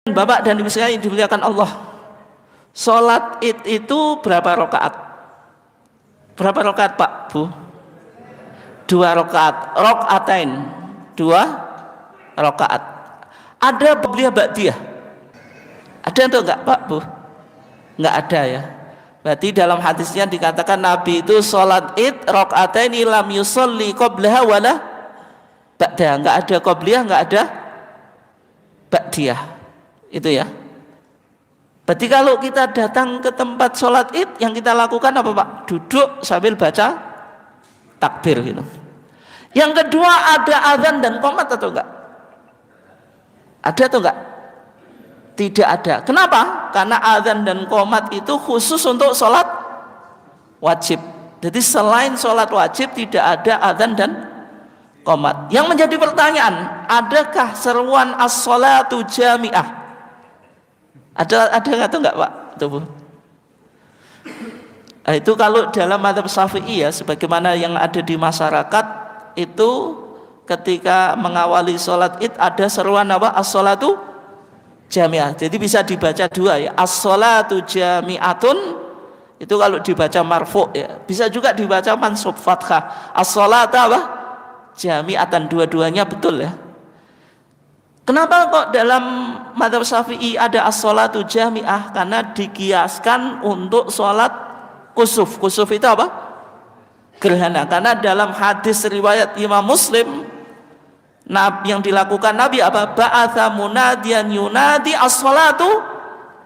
Bapak dan Ibu sekalian dimuliakan Allah, sholat id itu berapa rakaat? Berapa rakaat Pak, Bu? 2 rakaat, rakaatain, 2 rakaat. Ada qobliyah ba'diyah? Ada atau enggak Pak, Bu? Enggak ada ya. Berarti dalam hadisnya dikatakan Nabi itu sholat id rakaatain lam yusolli qoblaha wala ba'dah. Enggak ada qobliyah, enggak ada ba'diyah. Itu ya. Berarti kalau kita datang ke tempat sholat id, yang kita lakukan apa Pak? Duduk sambil baca takbir gitu. Yang kedua, ada azan dan qomat atau enggak? Ada atau enggak? Tidak ada. Kenapa? Karena azan dan qomat itu khusus untuk sholat wajib. Jadi selain sholat wajib tidak ada azan dan qomat. Yang menjadi pertanyaan, adakah seruan as-sholatu jami'ah? Ada atau enggak Pak? Tuh. Nah, itu kalau dalam mazhab Syafi'i ya, sebagaimana yang ada di masyarakat itu ketika mengawali sholat id ada seruan apa? As-sholatu jami'ah. Jadi bisa dibaca 2 ya. As-sholatu jami'atun itu kalau dibaca marfu ya. Bisa juga dibaca mansub fathah. As-sholatu apa? Jami'atan, dua-duanya betul ya. Kenapa kok dalam mazhab Syafi'i ada as-sholatu jami'ah? Karena dikiaskan untuk sholat kusuf. Kusuf itu apa? Gerhana. Karena dalam hadis riwayat Imam Muslim, yang dilakukan Nabi apa? Ba'atha munadiyan yunadi as-sholatu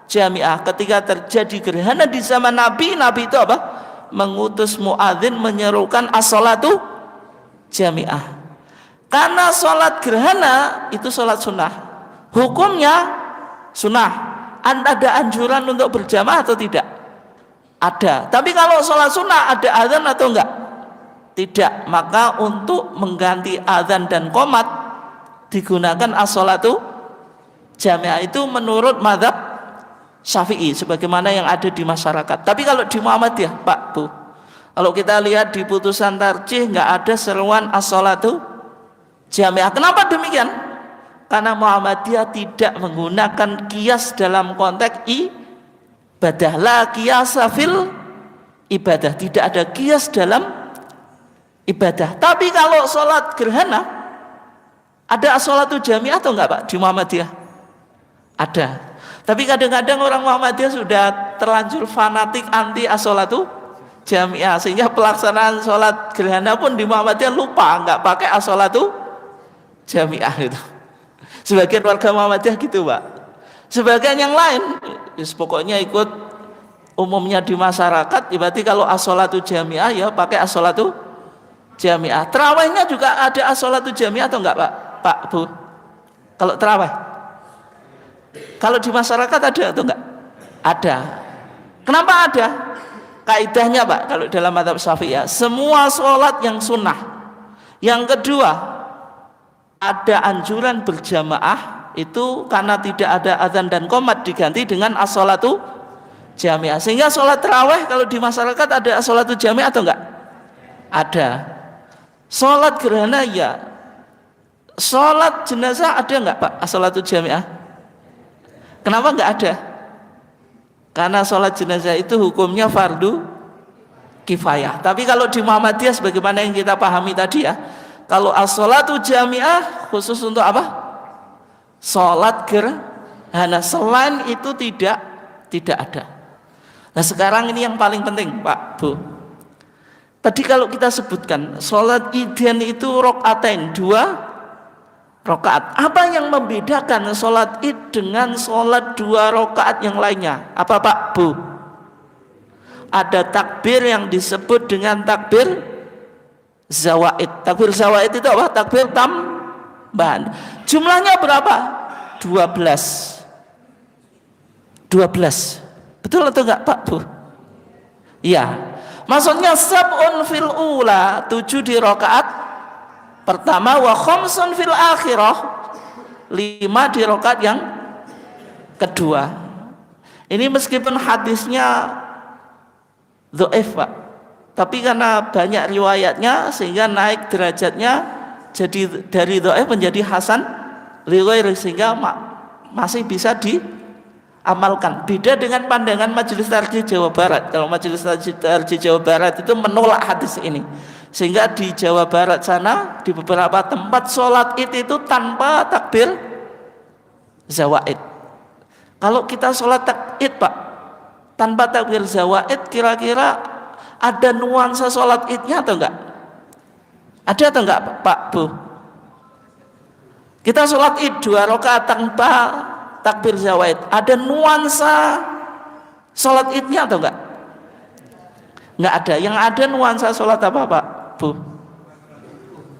jami'ah. Ketika terjadi gerhana di zaman Nabi, Nabi itu apa? Mengutus muadzin menyerukan as-sholatu jami'ah. Karena sholat gerhana itu sholat sunnah, hukumnya sunnah. Ada anjuran untuk berjamaah atau tidak? Ada. Tapi kalau sholat sunnah ada azan atau enggak? Tidak. Maka untuk mengganti azan dan qomat digunakan as-sholatu jami'ah. Itu menurut mazhab Syafi'i sebagaimana yang ada di masyarakat. Tapi kalau di Muhammadiyah Pak, Bu, kalau kita lihat di putusan tarjih enggak ada seruan as-sholatu jami'ah. Kenapa demikian? Karena Muhammadiyah tidak menggunakan kias dalam konteks ibadah. La qiyasa fil ibadah. Tidak ada kias dalam ibadah. Tapi kalau sholat gerhana ada as-sholatu jami'ah atau enggak Pak di Muhammadiyah? Ada. Tapi kadang-kadang orang Muhammadiyah sudah terlanjur fanatik anti as-sholatu jami'ah, sehingga pelaksanaan sholat gerhana pun di Muhammadiyah lupa enggak pakai as-sholatu jami'ah itu. Sebagian warga Muhammadiyah gitu Pak. Sebagian yang lain pokoknya ikut umumnya di masyarakat. Berarti kalau as-sholatu jami'ah ya pakai as-sholatu jami'ah. Terawihnya juga ada as-sholatu jami'ah atau enggak Pak, Bu? Kalau terawih, kalau di masyarakat ada atau enggak? Ada. Kenapa ada? Kaidahnya Pak, kalau dalam mazhab Syafi'i ya, semua sholat yang sunnah. Yang kedua, ada anjuran berjamaah itu karena tidak ada azan dan qomat diganti dengan as-sholatu jami'ah. Sehingga sholat tarawih kalau di masyarakat ada as-sholatu jami'ah atau enggak? Ada. Sholat gerhana ya. Sholat jenazah ada enggak Pak as-sholatu jami'ah? Kenapa enggak ada? Karena sholat jenazah itu hukumnya fardu kifayah. Tapi kalau di Muhammadiyah sebagaimana yang kita pahami tadi ya, kalau as-sholatu jami'ah khusus untuk apa? Sholat gerhana. Selain itu tidak ada. Nah sekarang ini yang paling penting Pak, Bu. Tadi kalau kita sebutkan sholat idan itu rakaatain, 2 rakaat. Apa yang membedakan sholat id dengan sholat 2 rakaat yang lainnya? Apa Pak, Bu? Ada takbir yang disebut dengan takbir zawaid. Takbir zawaid itu apa? Takbir tambahan. Jumlahnya berapa? 12. Betul atau enggak Pak, Bu? Iya. Maksudnya sab'un fil ula, 7 di rakaat pertama, wa khamsun fil akhirah, 5 di rakaat yang kedua. Ini meskipun hadisnya dhaif Pak, tapi karena banyak riwayatnya sehingga naik derajatnya, jadi dari dhaif menjadi hasan li ghairi, sehingga masih bisa diamalkan. Beda dengan pandangan Majelis Tarjih Jawa Barat. Kalau Majelis Tarjih Jawa Barat itu menolak hadis ini, sehingga di Jawa Barat sana di beberapa tempat sholat id itu tanpa takbir zawaid. Kalau kita sholat id Pak tanpa takbir zawaid, kira-kira ada nuansa sholat idnya atau enggak? Ada atau enggak Pak Bu? Kita sholat id 2 rakaat tanpa takbir zawaid, ada nuansa sholat idnya atau enggak? Enggak ada. Yang ada nuansa sholat apa Pak Bu?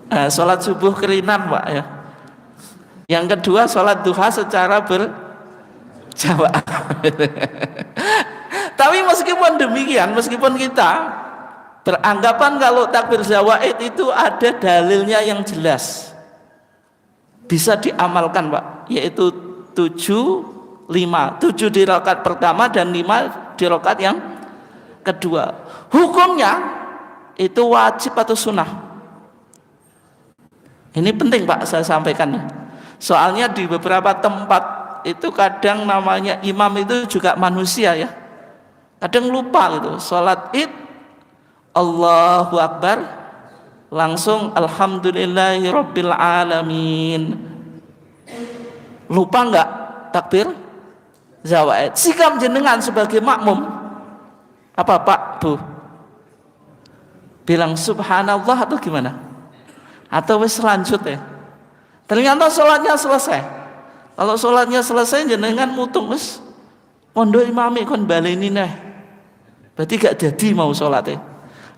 Sholat subuh kerinan Pak ya. Yang kedua sholat duha secara berjamaah. Tapi meskipun demikian, meskipun kita beranggapan kalau takbir zawaid itu ada dalilnya yang jelas, bisa diamalkan Pak, yaitu 7 di rakaat pertama dan 5 di rakaat yang kedua. Hukumnya itu wajib atau sunnah? Ini penting Pak saya sampaikan. Soalnya di beberapa tempat itu kadang namanya imam itu juga manusia ya. Kadang lupa gitu. Salat id Allahu Akbar, langsung alhamdulillahirabbil alamin. Lupa enggak takbir zawaid? Sikap jenengan sebagai makmum apa Pak Bu? Bilang subhanallah atau gimana? Atau wis lanjut ya? Ternyata sholatnya selesai. Kalau sholatnya selesai jenengan mutung wis pondok imami kon baleni neh. Berarti gak jadi mau sholatnya.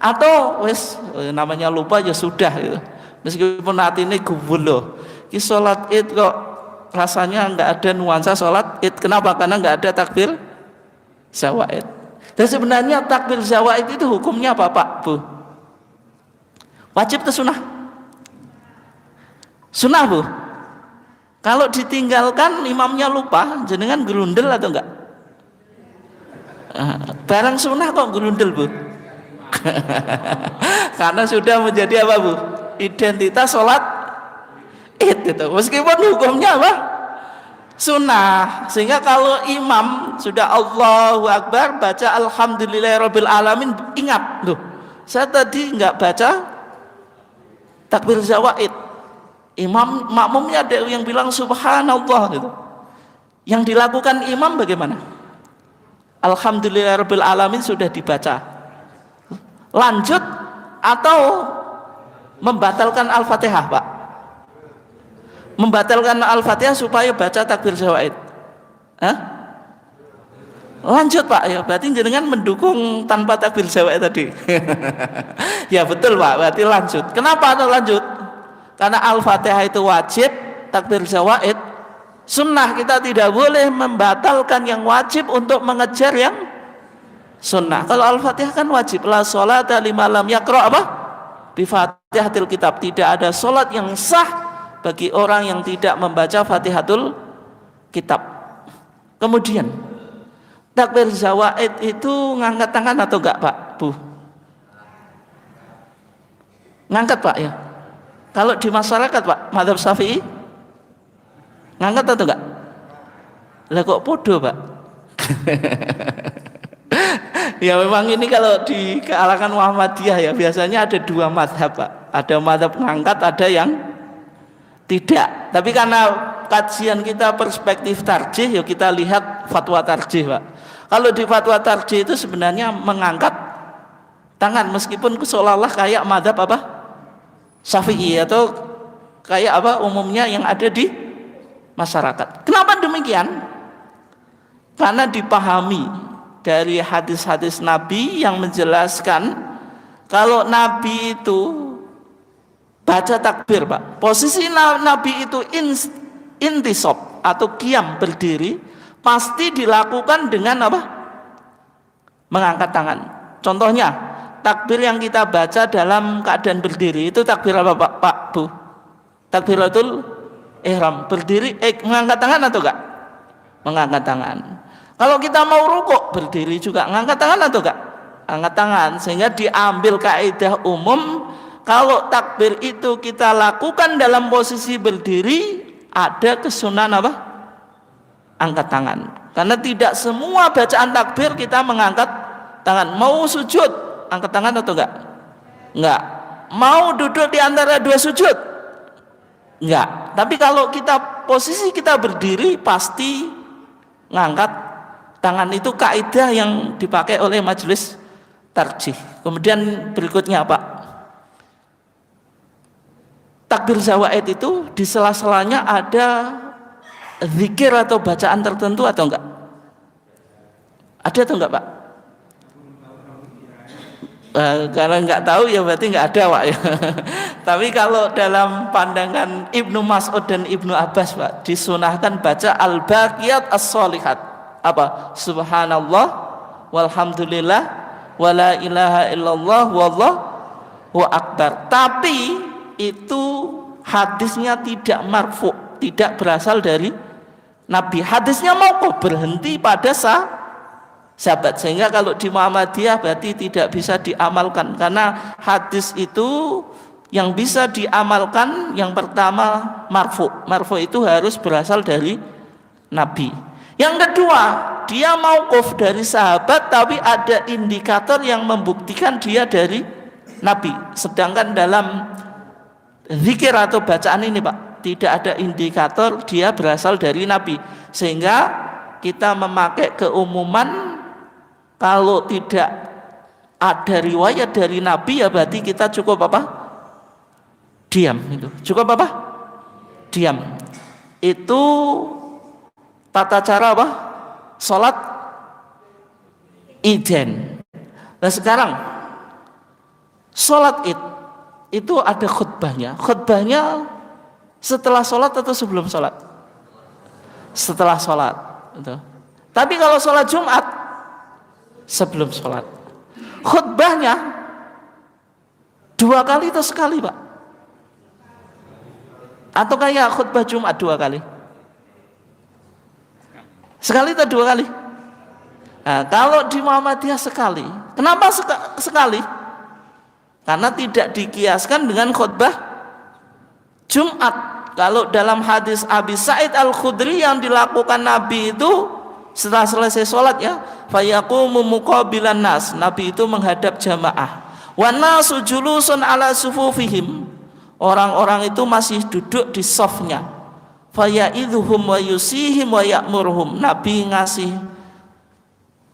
Atau wis namanya lupa ya sudah gitu. Meskipun hati ini gubul loh. Ki sholat id kok rasanya nggak ada nuansa sholat id. Kenapa? Karena nggak ada takbir zawaid. Dan sebenarnya takbir zawaid itu hukumnya apa Pak Bu? Wajib atau sunnah? Sunnah Bu. Kalau ditinggalkan imamnya lupa, jenengan gerundel atau enggak? Barang sunnah kok gerundel Bu? Karena sudah menjadi apa Bu? Identitas sholat id itu. Meskipun hukumnya apa? Sunnah. Sehingga kalau imam sudah Allahu Akbar baca alhamdulillahirabbil alamin, ingat loh, saya tadi enggak baca takbir zawaid. Imam makmumnya ada yang bilang subhanallah gitu. Yang dilakukan imam bagaimana? Alhamdulillahirabbil alamin sudah dibaca. Lanjut atau membatalkan Al-Fatihah Pak? Membatalkan Al-Fatihah supaya baca takbir zawaid. Lanjut Pak ya, berarti jenengan mendukung tanpa takbir zawaid tadi. Ya betul Pak, berarti lanjut. Kenapa atau lanjut? Karena Al-Fatihah itu wajib, takbir zawaid sunnah. Kita tidak boleh membatalkan yang wajib untuk mengejar yang sunnah. Kalau Al-Fatihah kan wajib. La sholata liman lam yaqra apa? Bi Fatihatil Kitab. Tidak ada sholat yang sah bagi orang yang tidak membaca Fatihatul Kitab. Kemudian takbir zawaid itu ngangkat tangan atau enggak Pak Bu? Ngangkat Pak ya. Kalau di masyarakat Pak, mazhab Syafi'i ngangkat atau enggak? Lah kok podo Pak? Ya memang ini kalau di kalangan Muhammadiyah ya biasanya ada 2 mazhab Pak. Ada mazhab ngangkat, ada yang tidak. Tapi karena kajian kita perspektif tarjih, ya kita lihat fatwa tarjih Pak. Kalau di fatwa tarjih itu sebenarnya mengangkat tangan meskipun seolah-olah kayak mazhab apa? Syafi'i atau kayak apa umumnya yang ada di masyarakat. Kenapa demikian? Karena dipahami dari hadis-hadis Nabi yang menjelaskan kalau Nabi itu baca takbir Pak, posisi Nabi itu intisab atau qiyam berdiri pasti dilakukan dengan apa? Mengangkat tangan. Contohnya takbir yang kita baca dalam keadaan berdiri itu takbir apa Pak Bu? Takbiratul ihram. Berdiri mengangkat tangan atau enggak? Mengangkat tangan. Kalau kita mau rukuk berdiri juga ngangkat tangan atau enggak? Angkat tangan. Sehingga diambil kaidah umum kalau takbir itu kita lakukan dalam posisi berdiri ada kesunahan apa? angkat tangan. Karena tidak semua bacaan takbir kita mengangkat tangan. Mau sujud, angkat tangan atau enggak? Enggak. Mau duduk di antara dua sujud? Enggak. Tapi kalau posisi kita berdiri pasti ngangkat tangan. Itu kaidah yang dipakai oleh majelis tarjih. Kemudian berikutnya Pak, takbir zawaid itu di sela-selanya ada zikir atau bacaan tertentu atau enggak? Ada atau enggak Pak? Karena enggak tahu ya berarti enggak ada Pak ya. Tapi kalau dalam pandangan Ibnu Mas'ud dan Ibnu Abbas Pak, disunahkan baca al-baqiyat as-sholihat. Apa? Subhanallah walhamdulillah wala ilaha illallah wallahu akbar. Tapi itu hadisnya tidak marfu, tidak berasal dari Nabi. Hadisnya mauquf, berhenti pada sahabat. Sehingga kalau di Muhammadiyah berarti tidak bisa diamalkan, karena hadis itu yang bisa diamalkan yang pertama marfu. Marfu itu harus berasal dari Nabi. Yang kedua, dia mauquf dari sahabat tapi ada indikator yang membuktikan dia dari Nabi. Sedangkan dalam zikir atau bacaan ini Pak, tidak ada indikator dia berasal dari Nabi. Sehingga kita memakai keumuman, kalau tidak ada riwayat dari Nabi ya berarti kita cukup apa? Diam. Itu cukup apa? Diam. Itu tata cara apa? Salat Idin. Nah sekarang salat Id itu ada khutbahnya. Khutbahnya setelah sholat atau sebelum sholat? Setelah sholat. Tapi kalau sholat Jumat sebelum sholat. Khutbahnya 2 kali atau sekali Pak? Atau kayak khutbah Jumat 2 kali? Sekali atau 2 kali? Nah, kalau di Muhammadiyah sekali. Kenapa sekali? Karena tidak dikiaskan dengan khutbah Jumat. Kalau dalam hadis Abi Sa'id Al-Khudri yang dilakukan Nabi itu setelah selesai sholat ya, fayaqumu muqabilan nas, Nabi itu menghadap jamaah. Wa nasu julusun ala sufufihim, orang-orang itu masih duduk di safnya. Faya'idhuhum wa yusihim wa ya'murhum, Nabi ngasih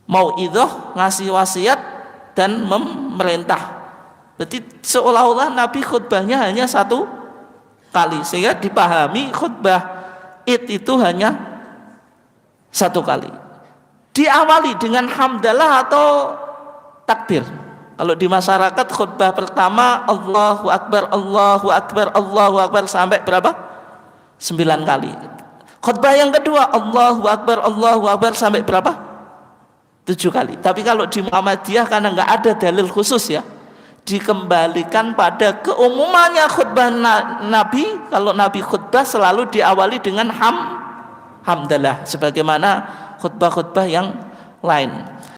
mau'idhah, ngasih wasiat dan memerintah. Berarti seolah-olah Nabi khutbahnya hanya 1 kali, sehingga dipahami khutbah Id itu hanya 1 kali. Diawali dengan hamdalah atau takbir. Kalau di masyarakat khutbah pertama Allahu Akbar, Allahu Akbar, Allahu Akbar sampai berapa? 9 kali. Khutbah yang kedua Allahu Akbar, Allahu Akbar sampai berapa? 7 kali. Tapi kalau di Muhammadiyah karena nggak ada dalil khusus ya, dikembalikan pada keumumannya khutbah Nabi. Kalau Nabi khutbah selalu diawali dengan hamdalah sebagaimana khutbah-khutbah yang lain.